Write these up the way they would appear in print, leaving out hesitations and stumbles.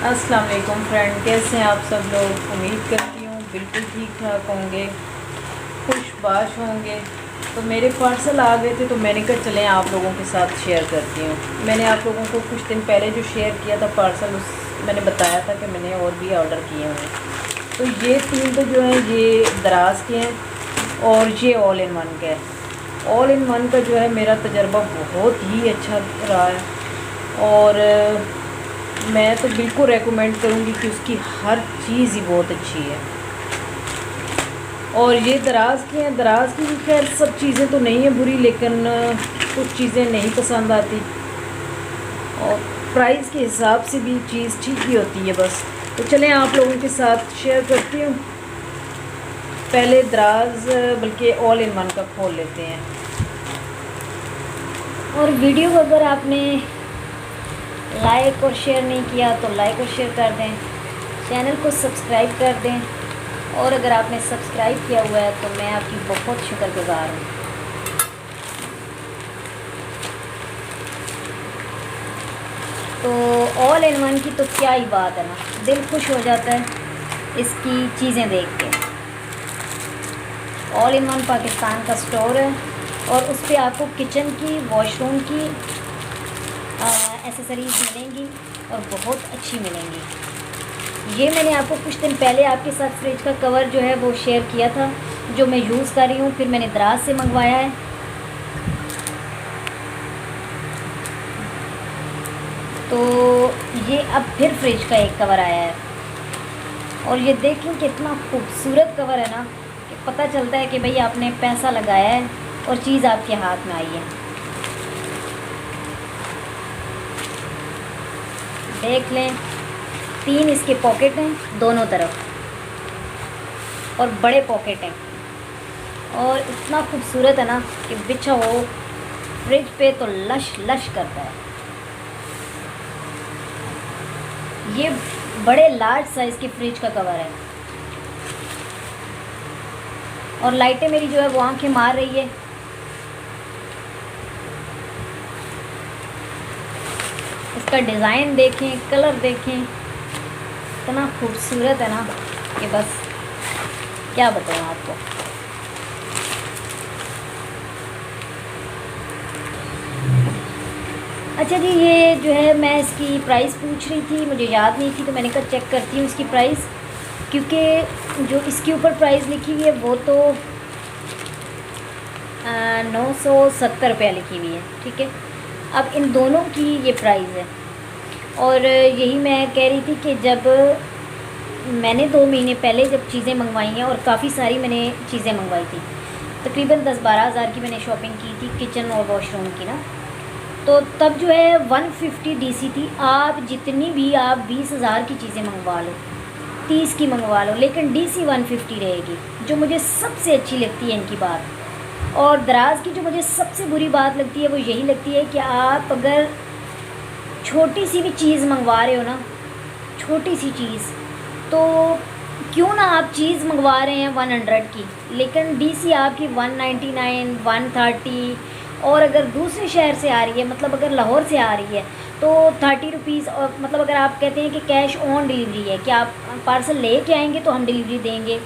अस्सलाम वालेकुम फ्रेंड, कैसे हैं आप सब लोग। उम्मीद करती हूँ बिल्कुल ठीक ठाक होंगे, खुशबाश होंगे। तो मेरे पार्सल आ गए थे तो मैंने कहा चलें आप लोगों के साथ शेयर करती हूँ। मैंने आप लोगों को कुछ दिन पहले जो शेयर किया था पार्सल, उस मैंने बताया था कि मैंने और भी ऑर्डर किए हुए हैं। तो ये 3 तो जो हैं ये दराज के हैं और ये ऑल इन वन के हैं। ऑल इन वन का जो है मेरा तजर्बा बहुत ही अच्छा रहा है और मैं तो बिल्कुल रेकमेंड करूँगी कि उसकी हर चीज़ ही बहुत अच्छी है। और ये दराज की हैं, दराज की भी खैर सब चीज़ें तो नहीं है बुरी, लेकिन कुछ चीज़ें नहीं पसंद आती और प्राइस के हिसाब से भी चीज़ ठीक ही होती है बस। तो चलें आप लोगों के साथ शेयर करती हूँ। पहले दराज बल्कि ऑल इन वन का खोल लेते हैं। और वीडियो को अगर आपने लाइक और शेयर नहीं किया तो लाइक और शेयर कर दें, चैनल को सब्सक्राइब कर दें और अगर आपने सब्सक्राइब किया हुआ है तो मैं आपकी बहुत शुक्रगुजार हूँ। तो ऑल इन वन की तो क्या ही बात है ना, दिल खुश हो जाता है इसकी चीज़ें देख के। ऑल इन वन पाकिस्तान का स्टोर है और उस पर आपको किचन की, वॉशरूम की एसेसरीज़ मिलेंगी और बहुत अच्छी मिलेंगी। ये मैंने आपको कुछ दिन पहले आपके साथ फ्रिज का कवर जो है वो शेयर किया था, जो मैं यूज़ कर रही हूँ। फिर मैंने दराज से मंगवाया है। तो ये अब फिर फ्रिज का एक कवर आया है और ये देखें कितना खूबसूरत कवर है ना, कि पता चलता है कि भाई आपने पैसा लगाया है और चीज़ आपके हाथ में आई है। देख लें, 3 इसके पॉकेट हैं दोनों तरफ और बड़े पॉकेट हैं और इतना खूबसूरत है ना कि बिछा हो फ्रिज पे तो लश लश करता है। ये बड़े लार्ज साइज़ के फ्रिज का कवर है और लाइटें मेरी जो है वो आंखें मार रही है। इसका डिज़ाइन देखें, कलर देखें, इतना खूबसूरत है ना कि बस क्या बताऊँ आपको। अच्छा जी, ये जो है मैं इसकी प्राइस पूछ रही थी, मुझे याद नहीं थी तो मैंने कहा चेक करती हूँ इसकी प्राइस, क्योंकि जो इसके ऊपर प्राइस लिखी हुई है वो तो 970 रुपया लिखी हुई है, ठीक है। अब इन दोनों की ये प्राइस है और यही मैं कह रही थी कि जब मैंने 2 महीने पहले जब चीज़ें मंगवाई हैं और काफ़ी सारी मैंने चीज़ें मंगवाई थी, तकरीबन 10-12 हज़ार की मैंने शॉपिंग की थी किचन और वॉशरूम की ना, तो तब जो है 150 डीसी थी। आप जितनी भी आप 20,000 की चीज़ें मंगवा लो, 30 की मंगवा लो, लेकिन डीसी 150 रहेगी, जो मुझे सबसे अच्छी लगती है इनकी बात। और दराज की जो मुझे सबसे बुरी बात लगती है वो यही लगती है कि आप अगर छोटी सी भी चीज़ मंगवा रहे हो ना, छोटी सी चीज़, तो क्यों ना आप चीज़ मंगवा रहे हैं 100 की, लेकिन डीसी आपकी 199, 130, और अगर दूसरे शहर से आ रही है, मतलब अगर लाहौर से आ रही है तो 30 रुपीज़। और मतलब अगर आप कहते हैं कि कैश ऑन डिलीवरी है, कि आप पार्सल ले के आएँगे तो हम डिलीवरी देंगे,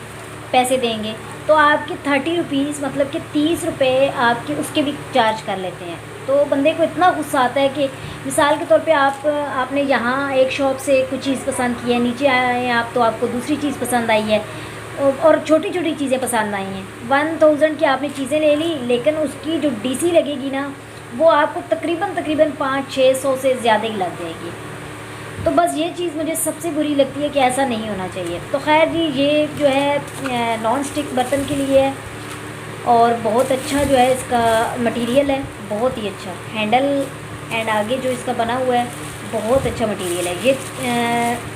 पैसे देंगे, तो आपके 30 रुपीज़ मतलब कि 30 रुपये आपके उसके भी चार्ज कर लेते हैं। तो बंदे को इतना गुस्सा आता है कि मिसाल के तौर पे आपने यहाँ एक शॉप से कुछ चीज़ पसंद की है, नीचे आए हैं आप तो आपको दूसरी चीज़ पसंद आई है और छोटी छोटी चीज़ें पसंद आई हैं। 1000 की आपने चीज़ें ले ली, लेकिन उसकी जो डीसी लगेगी ना वो आपको तकरीबन 500-600 से ज़्यादा ही लग जाएगी। तो बस ये चीज़ मुझे सबसे बुरी लगती है कि ऐसा नहीं होना चाहिए। तो खैर जी, ये जो है नॉन स्टिक बर्तन के लिए है और बहुत अच्छा जो है इसका मटेरियल है, बहुत ही अच्छा हैंडल एंड आगे जो इसका बना हुआ है बहुत अच्छा मटेरियल है। ये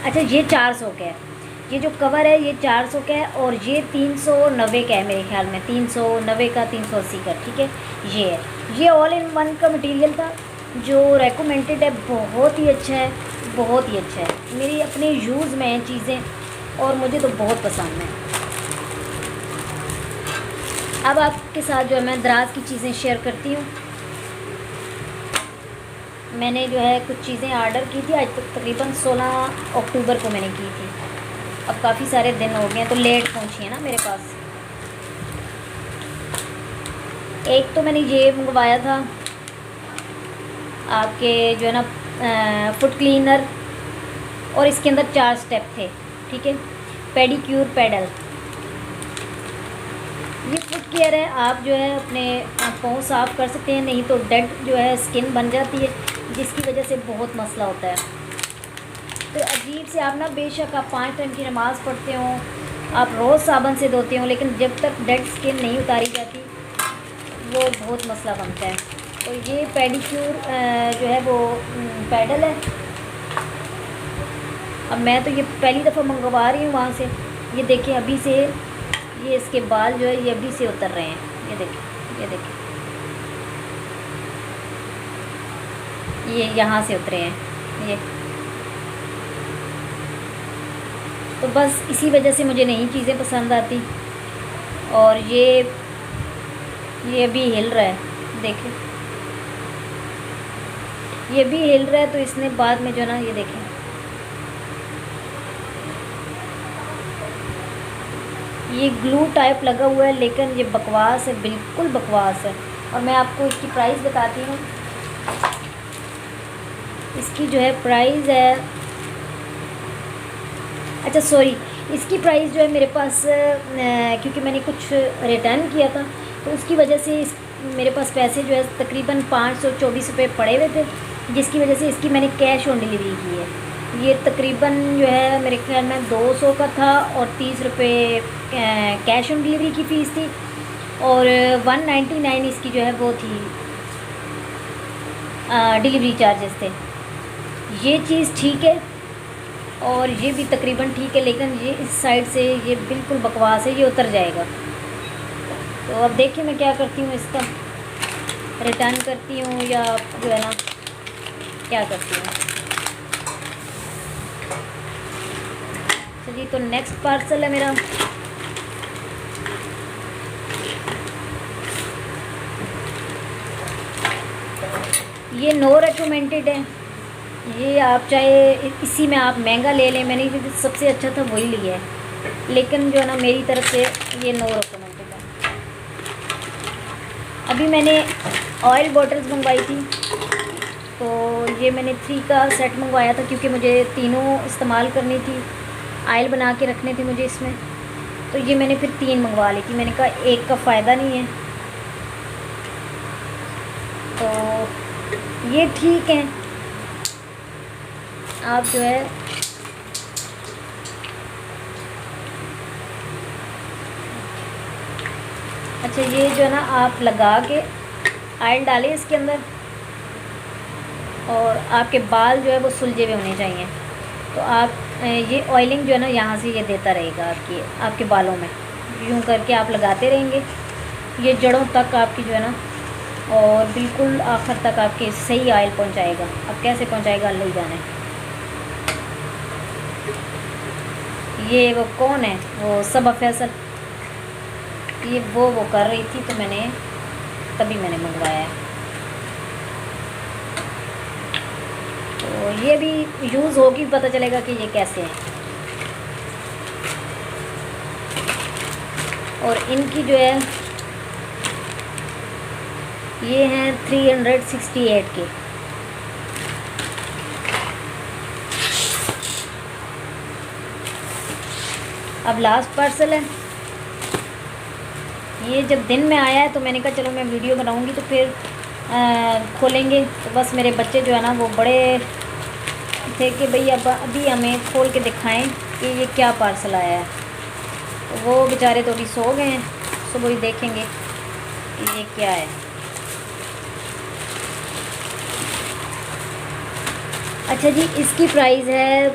अच्छा, ये 400 का है, ये जो कवर है ये 400 का है और ये 390 का है मेरे ख्याल में, 390 का, 380 का, ठीक है। ये है, ये ऑल इन वन का मटेरियल था जो रेकमेंडेड है, बहुत ही अच्छा है, बहुत ही अच्छा है। मेरी अपने यूज़ में हैं चीज़ें और मुझे तो बहुत पसंद है। अब आपके साथ जो है मैं दराज की चीज़ें शेयर करती हूँ। मैंने जो है कुछ चीज़ें ऑर्डर की थी, आज तक तकरीबन 16 अक्टूबर को मैंने की थी। अब काफ़ी सारे दिन हो गए हैं तो लेट पहुंची है ना मेरे पास। एक तो मैंने ये मंगवाया था आपके जो है ना फुट क्लीनर, और इसके अंदर 4 स्टेप थे, ठीक है। पेडिक्योर पेडल, ये फुट केयर है। आप जो है अपने पाँव साफ़ कर सकते हैं, नहीं तो डेड जो है स्किन बन जाती है, जिसकी वजह से बहुत मसला होता है। तो अजीब से आप ना, बेशक आप 5 टाइम की नमाज़ पढ़ते हो, आप रोज़ साबुन से धोते हो, लेकिन जब तक डेड स्किन नहीं उतारी जाती वो बहुत मसला बनता है। तो ये पेडिक्योर जो है वो पैडल है। अब मैं तो ये पहली दफ़ा मंगवा रही हूँ वहाँ से। ये देखिए अभी से ये इसके बाल जो है ये अभी से उतर रहे हैं। ये देखिए, ये देखिए, ये यहाँ से उतरे हैं ये। तो बस इसी वजह से मुझे नई चीज़ें पसंद आती। और ये अभी हिल रहा है, देखिए ये भी हिल रहा है। तो इसने बाद में जो ना, ये देखें, ये ग्लू टाइप लगा हुआ है, लेकिन ये बकवास है, बिल्कुल बकवास है। और मैं आपको इसकी प्राइस बताती हूँ। इसकी जो है प्राइस है, अच्छा सॉरी, इसकी प्राइस जो है मेरे पास क्योंकि मैंने कुछ रिटर्न किया था तो उसकी वजह से मेरे पास पैसे जो है तकरीबन 524 रुपये पड़े हुए थे, जिसकी वजह से इसकी मैंने कैश ऑन डिलीवरी की है। ये तकरीबन जो है मेरे ख्याल में 200 का था और 30 रुपये कैश ऑन डिलीवरी की फ़ीस थी, और 199 इसकी जो है वो थी डिलीवरी चार्जेस थे। ये चीज़ ठीक है और ये भी तकरीबन ठीक है, लेकिन ये इस साइड से ये बिल्कुल बकवास है, ये उतर जाएगा। तो अब देखिए मैं क्या करती हूँ, इसका रिटर्न करती हूँ या जो है ना क्या करती हूँ। चलिए, तो नेक्स्ट पार्सल है मेरा। ये नो रेकमेंडेड है। ये आप चाहे इसी में आप महंगा ले लें, मैंने जो सबसे अच्छा था वही लिया है, लेकिन जो है ना मेरी तरफ से ये नो रेकमेंडेड है। अभी मैंने ऑयल बॉटल्स मंगवाई थी, तो ये मैंने 3 का सेट मंगवाया था क्योंकि मुझे तीनों इस्तेमाल करनी थी, ऑयल बना के रखने थे मुझे इसमें। तो ये मैंने फिर 3 मंगवा ली थी, मैंने कहा एक का फ़ायदा नहीं है। तो ये ठीक है, आप जो है अच्छा ये जो है ना आप लगा के ऑयल डालें इसके अंदर, और आपके बाल जो है वो सुलझे हुए होने चाहिए। तो आप ये ऑयलिंग जो है ना यहाँ से ये देता रहेगा आपके बालों में, यूँ करके आप लगाते रहेंगे, ये जड़ों तक आपकी जो है ना, और बिल्कुल आखिर तक आपके सही ऑयल पहुँचाएगा। अब कैसे पहुँचाएगा अल्लाह ही जाने। ये वो कौन है, वो सबा फैसल, ये वो कर रही थी, तो तभी मैंने मंगवाया है। तो ये भी यूज़ होगी, पता चलेगा कि ये कैसे है। और इनकी जो है ये हैं 368 के। अब लास्ट पार्सल है। ये जब दिन में आया है तो मैंने कहा चलो मैं वीडियो बनाऊंगी तो फिर खोलेंगे। तो बस मेरे बच्चे जो है ना वो बड़े थे कि भाई अब अभी हमें खोल के दिखाएं कि ये क्या पार्सल आया है। तो वो बेचारे तो अभी सो गए हैं, सुबह ही देखेंगे कि ये क्या है। अच्छा जी, इसकी प्राइस है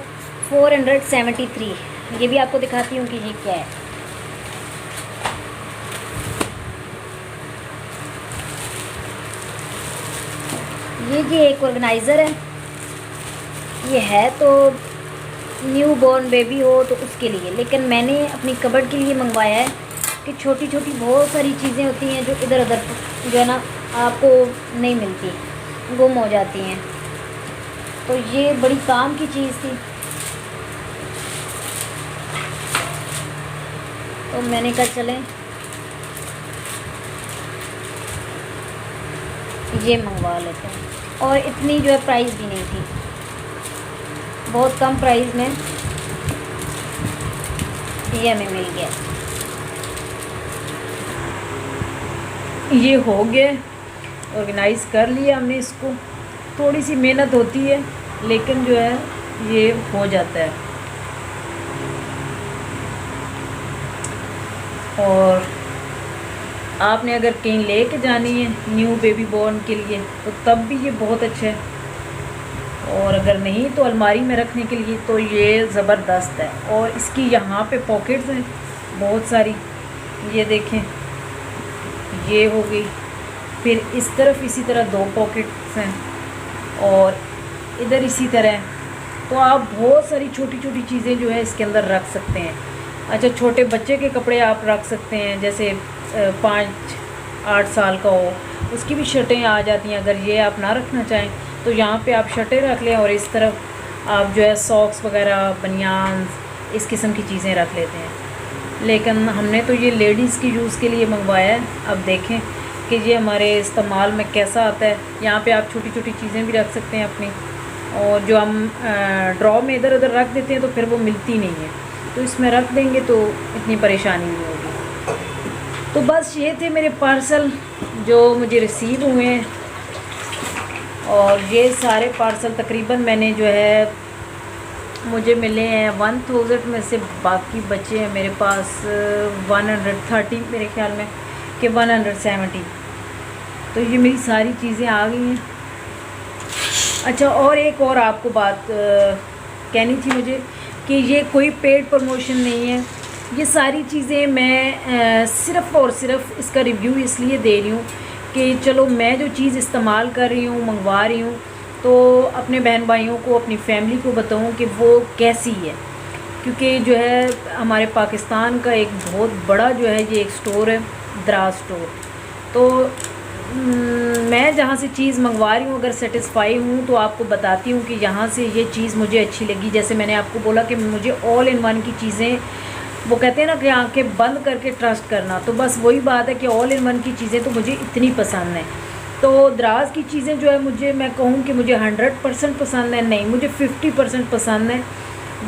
473। ये भी आपको दिखाती हूँ कि ये क्या है। ये जी एक ऑर्गेनाइज़र है। ये है तो न्यू बॉर्न बेबी हो तो उसके लिए, लेकिन मैंने अपनी कबर्ड के लिए मंगवाया है कि छोटी छोटी बहुत सारी चीज़ें होती हैं जो इधर उधर जो है ना आपको नहीं मिलती, गुम हो जाती हैं। तो ये बड़ी काम की चीज़ थी, तो मैंने कहा चलें ये मंगवा लेते हैं। और इतनी जो है प्राइस भी नहीं थी, बहुत कम प्राइस में ये हमें मिल गया। ये हो गया, ऑर्गेनाइज़ कर लिया हमने इसको। थोड़ी सी मेहनत होती है लेकिन जो है ये हो जाता है। और आपने अगर कहीं लेके जानी है न्यू बेबी बॉर्न के लिए तो तब भी ये बहुत अच्छा है, और अगर नहीं तो अलमारी में रखने के लिए तो ये ज़बरदस्त है। और इसकी यहाँ पे पॉकेट्स हैं बहुत सारी, ये देखें ये हो गई। फिर इस तरफ इसी तरह 2 पॉकेट्स हैं और इधर इसी तरह। तो आप बहुत सारी छोटी छोटी चीज़ें जो है इसके अंदर रख सकते हैं। अच्छा, छोटे बच्चे के कपड़े आप रख सकते हैं, जैसे 5-8 साल का हो उसकी भी शर्टें आ जाती हैं। अगर ये आप ना रखना चाहें तो यहाँ पे आप शर्टें रख लें और इस तरफ आप जो है सॉक्स वगैरह, बनियान, इस किस्म की चीज़ें रख लेते हैं। लेकिन हमने तो ये लेडीज़ की यूज़ के लिए मंगवाया है। अब देखें कि ये हमारे इस्तेमाल में कैसा आता है। यहाँ पे आप छोटी छोटी चीज़ें भी रख सकते हैं अपनी, और जो हम ड्रॉ में इधर उधर रख देते हैं तो फिर वो मिलती नहीं है, तो इसमें रख देंगे तो इतनी परेशानी नहीं होगी। तो बस ये थे मेरे पार्सल जो मुझे रिसीव हुए हैं, और ये सारे पार्सल तकरीबन मैंने जो है मुझे मिले हैं 1000 में से, बाकी बचे हैं मेरे पास 130 मेरे ख्याल में कि 170। तो ये मेरी सारी चीज़ें आ गई हैं। अच्छा, और एक और आपको बात कहनी थी मुझे कि ये कोई पेड प्रमोशन नहीं है। ये सारी चीज़ें मैं सिर्फ़ और सिर्फ इसका रिव्यू इसलिए दे रही हूँ कि चलो मैं जो चीज़ इस्तेमाल कर रही हूँ, मंगवा रही हूँ, तो अपने बहन भाइयों को, अपनी फैमिली को बताऊँ कि वो कैसी है। क्योंकि जो है हमारे पाकिस्तान का एक बहुत बड़ा जो है ये एक स्टोर है, दराज स्टोर। तो मैं जहाँ से चीज़ मंगवा रही हूँ अगर सेटिस्फाई हूँ तो आपको बताती हूँ कि यहाँ से ये चीज़ मुझे अच्छी लगी। जैसे मैंने आपको बोला कि मुझे ऑल इन वन की चीज़ें, वो कहते हैं ना कि आंखें बंद करके ट्रस्ट करना, तो बस वही बात है कि ऑल इन वन की चीज़ें तो मुझे इतनी पसंद हैं। तो दराज की चीज़ें जो है मुझे, मैं कहूँ कि मुझे 100% पसंद है नहीं, मुझे 50% पसंद है।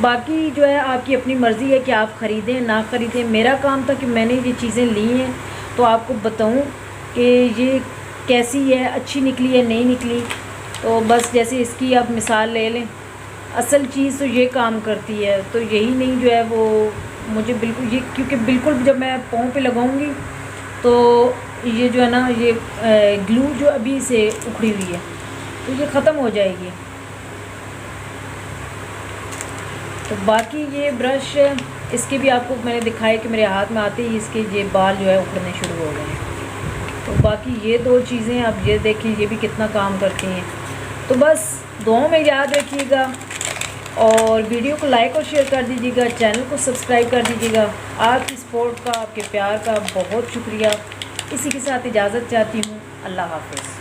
बाकी जो है आपकी अपनी मर्ज़ी है कि आप ख़रीदें ना ख़रीदें। मेरा काम था कि मैंने ये चीज़ें ली हैं तो आपको बताऊँ कि ये कैसी है, अच्छी निकली है नहीं निकली। तो बस जैसे इसकी आप मिसाल ले लें, असल चीज़ तो ये काम करती है, तो यही नहीं जो है वो मुझे बिल्कुल ये, क्योंकि बिल्कुल जब मैं पाँव पे लगाऊंगी तो ये जो है ना ये ग्लू जो अभी से उखड़ी हुई है तो ये ख़त्म हो जाएगी। तो बाकी ये ब्रश इसके भी आपको मैंने दिखाया कि मेरे हाथ में आते ही इसके ये बाल जो है उखड़ने शुरू हो गए हैं। तो बाकी ये 2 चीज़ें आप ये देखें, ये भी कितना काम करती हैं। तो बस दुआओं में याद रखिएगा और वीडियो को लाइक और शेयर कर दीजिएगा, चैनल को सब्सक्राइब कर दीजिएगा। आपकी सपोर्ट का, आपके प्यार का बहुत शुक्रिया। इसी के साथ इजाज़त चाहती हूँ। अल्लाह हाफ़िज़।